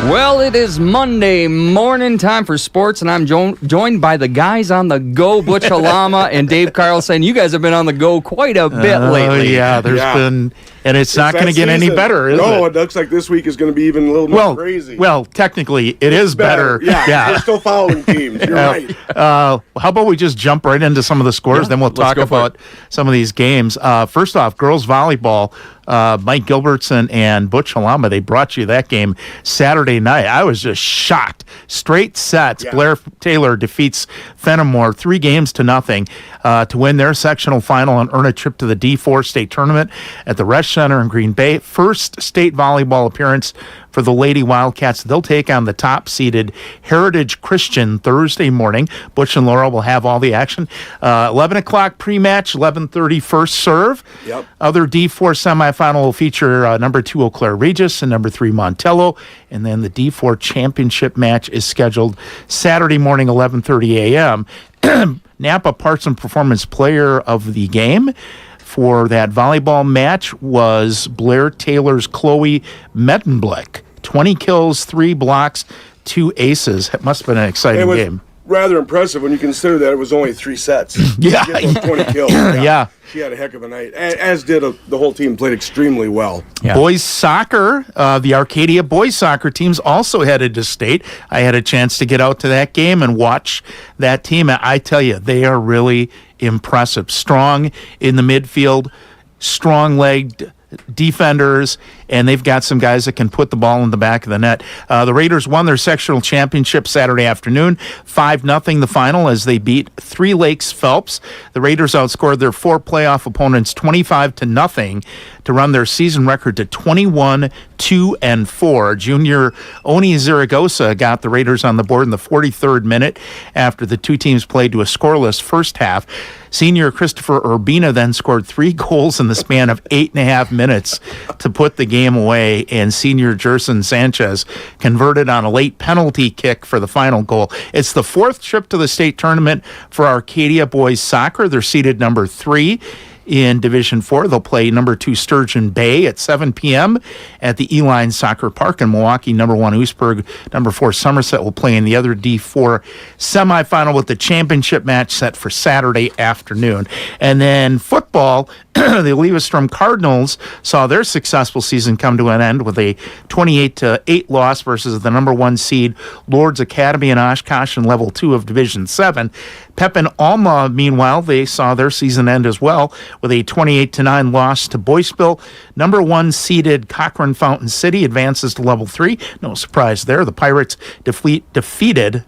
Well, it is Monday morning, time for sports, and I'm joined by the guys on the go, Butch Halama and Dave Carlson. You guys have been on the go quite a bit lately. Yeah, there's been, and it's not going to get any better, is it? No, it looks like this week is going to be even a little more crazy. Well, technically, it is better. Yeah. We're still following teams. You're right. How about we just jump right into some of the scores, then we'll talk about some of these games. First off, girls volleyball. Mike Gilbertson and Butch Halama, they brought you that game Saturday night. I was just shocked. Straight sets. Yeah. Blair Taylor defeats Fenimore 3-0 to win their sectional final and earn a trip to the D4 state tournament at the Resch Center in Green Bay. First state volleyball appearance for the Lady Wildcats. They'll take on the top-seeded Heritage Christian Thursday morning. Butch and Laura will have all the action. 11 o'clock pre-match, 11:30 first serve. Yep. Other D4 semifinal will feature number 2 Eau Claire Regis and number 3 Montello. And then the D4 championship match is scheduled Saturday morning, 11:30 a.m. Napa Parts and Performance Player of the Game for that volleyball match was Blair Taylor's Chloe Mettenblick. 20 kills, 3 blocks, 2 aces. It must have been an exciting game. Rather impressive when you consider that it was only 3 sets. Yeah. 20 kills. Yeah. She had a heck of a night, as did the whole team. Played extremely well. Yeah. Boys soccer, the Arcadia boys soccer team's also headed to state. I had a chance to get out to that game and watch that team. I tell you, they are really impressive. Strong in the midfield, strong-legged defenders, and they've got some guys that can put the ball in the back of the net. The Raiders won their sectional championship Saturday afternoon, 5-0 the final as they beat Three Lakes Phelps. The Raiders outscored their 4 playoff opponents 25-0 to run their season record to 21-2-4. Junior Oni Zaragoza got the Raiders on the board in the 43rd minute after the two teams played to a scoreless first half. Senior Christopher Urbina then scored 3 goals in the span of 8.5 minutes to put the game away, and senior Jerson Sanchez converted on a late penalty kick for the final goal. It's the 4th trip to the state tournament for Arcadia boys soccer. They're seated number 3 in Division 4. They'll play number 2 Sturgeon Bay at 7 p.m. at the E-Line Soccer Park in Milwaukee. Number 1 Oostburg, number 4 Somerset will play in the other D4 semifinal with the championship match set for Saturday afternoon. And then football, the Levistrom Cardinals saw their successful season come to an end with a 28-8 loss versus the number 1 seed Lourdes Academy in Oshkosh in level 2 of Division 7. Pepin Alma, meanwhile, they saw their season end as well with a 28-9 loss to Boyceville. Number 1 seeded Cochrane Fountain City advances to level 3. No surprise there. The Pirates defeated,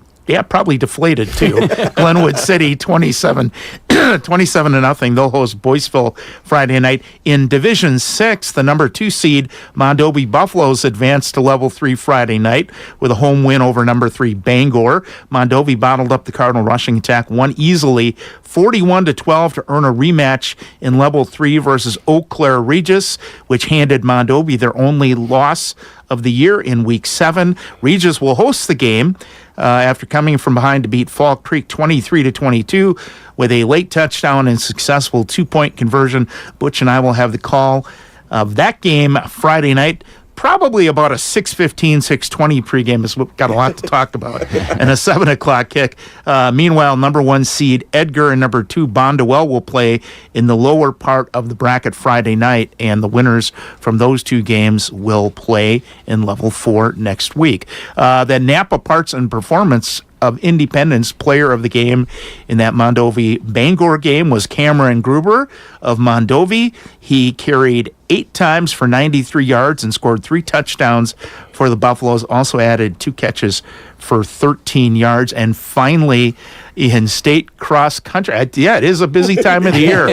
probably deflated too, Glenwood City 27-0. They'll host Boyceville Friday night. In Division 6, the number 2 seed Mondovi Buffaloes advanced to level 3 Friday night with a home win over number 3 Bangor. Mondovi bottled up the Cardinal rushing attack, won easily 41-12 to earn a rematch in level 3 versus Eau Claire Regis, which handed Mondovi their only loss of the year in Week 7. Regis will host the game after coming from behind to beat Fall Creek 23-22 with a late touchdown and successful 2-point conversion. Butch and I will have the call of that game Friday night. Probably about a 6:15, 6:20 pregame. We've got a lot to talk about. And a 7 o'clock kick. Meanwhile, number 1 seed Edgar and number 2 Bondwell will play in the lower part of the bracket Friday night, and the winners from those 2 games will play in level 4 next week. The Napa Parts and Performance of Independence player of the game in that Mondovi Bangor game was Cameron Gruber of Mondovi. He carried 8 times for 93 yards and scored 3 touchdowns for the Buffaloes. Also added 2 catches for 13 yards. And finally, in state cross country, it is a busy time of the year.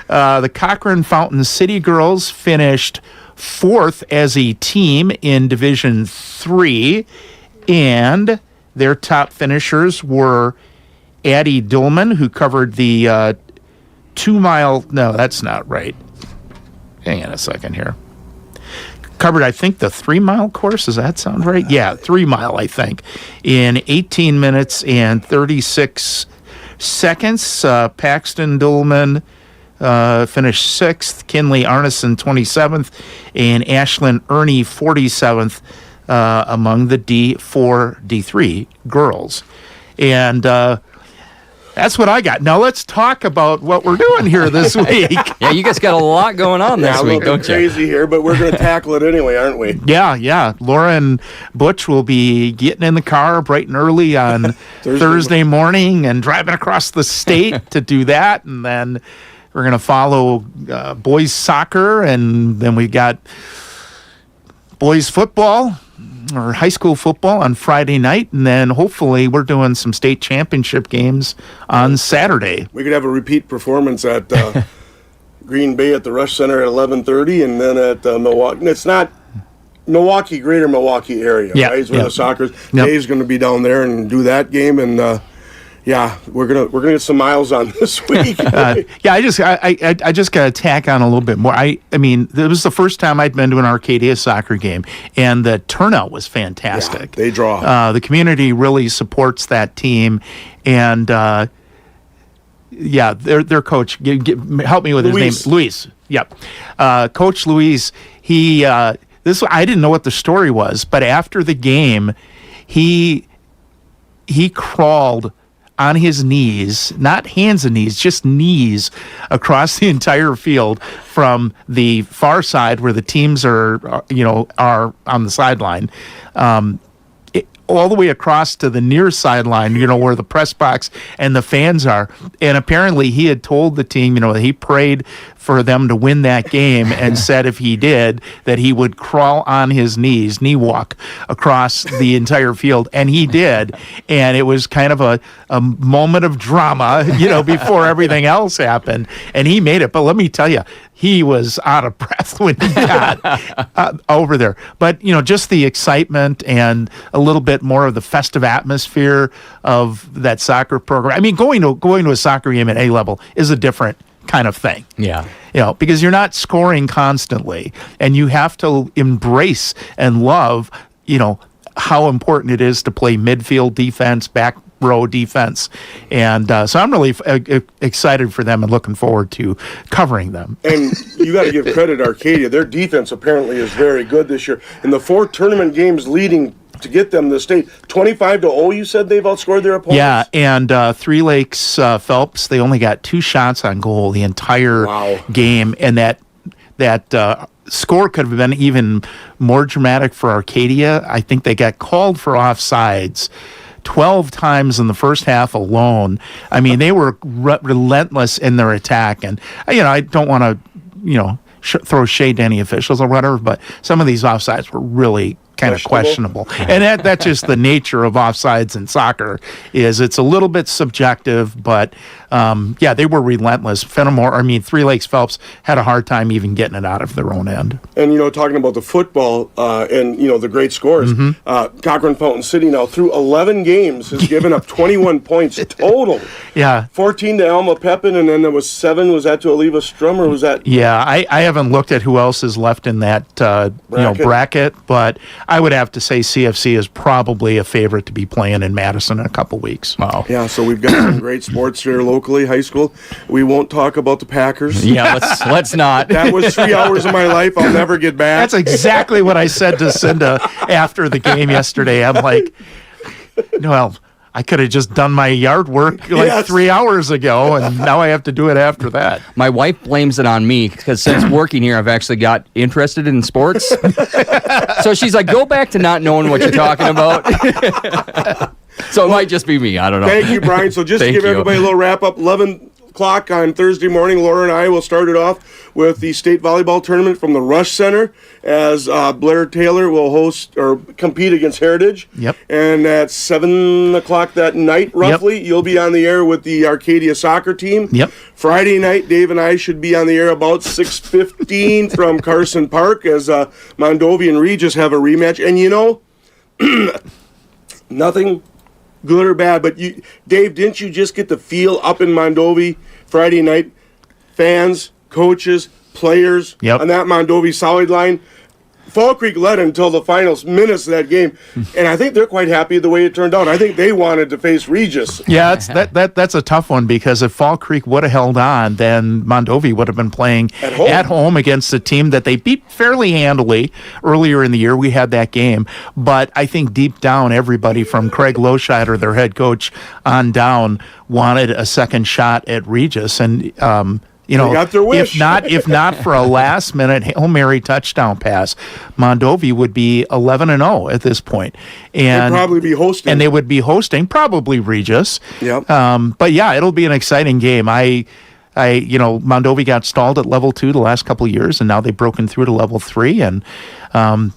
The Cochrane Fountain City Girls finished 4th as a team in Division 3, and their top finishers were Addie Dillman, who covered the 2-mile... No, that's not right. Hang on a second here. Covered, I think, the 3-mile course. Does that sound right? Yeah, 3-mile, I think, in 18 minutes and 36 seconds. Paxton Dillman finished 6th. Kinley Arneson, 27th. And Ashlyn Ernie, 47th. among the D4, D3 girls. And that's what I got. Now let's talk about what we're doing here this week. Yeah, you guys got a lot going on this Yeah, week, we're don't you? crazy here, but we're going to tackle it anyway, aren't we? Yeah. Laura and Butch will be getting in the car bright and early on Thursday morning and driving across the state to do that. And then we're going to follow boys soccer, and then we got boys football or high school football on Friday night, and then hopefully we're doing some state championship games on Saturday. We could have a repeat performance at Green Bay at the Rush Center at 11:30, and then at Milwaukee. It's not Milwaukee, greater Milwaukee area, Yeah, right? Is where yeah. the soccer's. Yep. Dave's going to be down there and do that game, and yeah, we're gonna get some miles on this week. I just got to tack on a little bit more. I mean, it was the first time I'd been to an Arcadia soccer game, and the turnout was fantastic. Yeah, they draw. The community really supports that team, and their coach. Help me with Luis. his name, Luis. Yep, Coach Luis. He I didn't know what the story was, but after the game, he crawled on his knees, not hands and knees, just knees across the entire field from the far side where the teams are on the sideline, all the way across to the near sideline, where the press box and the fans are. And apparently he had told the team, he prayed for them to win that game and said if he did, that he would crawl on his knees, knee walk across the entire field. And he did. And it was kind of a moment of drama, before everything else happened. And he made it. But let me tell you, he was out of breath when he got over there. But, just the excitement and a little bit more of the festive atmosphere of that soccer program. I mean, going to a soccer game at A level is a different kind of thing. Yeah. Because you're not scoring constantly, and you have to embrace and love, how important it is to play midfield defense, back row defense. And so I'm really excited for them and looking forward to covering them. And you got to give credit to Arcadia. Their defense apparently is very good this year. In the 4 tournament games leading to get them to state, 25-0, you said they've outscored their opponents? Yeah, and Three Lakes Phelps, they only got 2 shots on goal the entire game, and that score could have been even more dramatic for Arcadia. I think they got called for offsides 12 times in the first half alone. I mean, they were relentless in their attack, and I don't want to throw shade to any officials or whatever, but some of these offsides were really kind of questionable. And that's just the nature of offsides in soccer, is it's a little bit subjective, but they were relentless. Three Lakes Phelps had a hard time even getting it out of their own end. And, talking about the football and, the great scores, Cochrane Fountain City now through 11 games has given up 21 points total. Yeah. 14 to Alma Pepin, and then there was 7. Was that to Oliva Strum, or was that? Yeah, I haven't looked at who else is left in that bracket, but I would have to say CFC is probably a favorite to be playing in Madison in a couple weeks. Wow. Yeah, so we've got some great sports here locally, high school. We won't talk about the Packers. Yeah, let's not. That was 3 hours of my life I'll never get back. That's exactly what I said to Cinda after the game yesterday. I'm like, well, I could have just done my yard work 3 hours ago, and now I have to do it after that. My wife blames it on me because since working here, I've actually got interested in sports. So she's like, go back to not knowing what you're talking about. So it might just be me. I don't know. Thank you, Brian. So just to give everybody a little wrap-up, 11 o'clock on Thursday morning, Laura and I will start it off with the state volleyball tournament from the Rush Center, as Blair Taylor will host or compete against Heritage. Yep. And at 7 o'clock that night, roughly, you'll be on the air with the Arcadia soccer team. Yep. Friday night, Dave and I should be on the air about 6:15 from Carson Park, as Mondovi and Regis have a rematch. And nothing good or bad, but Dave, didn't you just get the feel up in Mondovi Friday night? Fans, coaches, players on that Mondovi solid line Fall Creek led until the final minutes of that game, and I think they're quite happy the way it turned out. I think they wanted to face Regis. Yeah, that's a tough one, because if Fall Creek would have held on, then Mondovi would have been playing at home against a team that they beat fairly handily earlier in the year. We had that game, but I think deep down, everybody from Craig Loscheider, their head coach, on down, wanted a second shot at Regis, and you know, got their wish. if not for a last-minute Hail Mary touchdown pass, Mondovi would be 11-0 at this point, and They'd probably be hosting. and they would be hosting probably Regis. Yep. But yeah, it'll be an exciting game. Mondovi got stalled at level 2 the last couple of years, and now they've broken through to level 3, and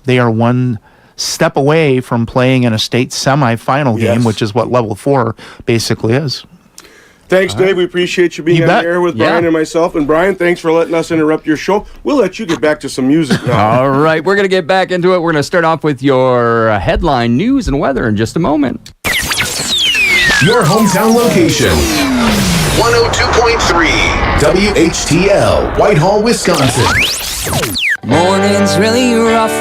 they are one step away from playing in a state semifinal game, which is what level 4 basically is. Thanks, Dave. We appreciate you being on the air with Brian and myself. And Brian, thanks for letting us interrupt your show. We'll let you get back to some music now. All right, we're going to get back into it. We're going to start off with your headline news and weather in just a moment. Your hometown location. 102.3 WHTL, Whitehall, Wisconsin. Morning's really rough.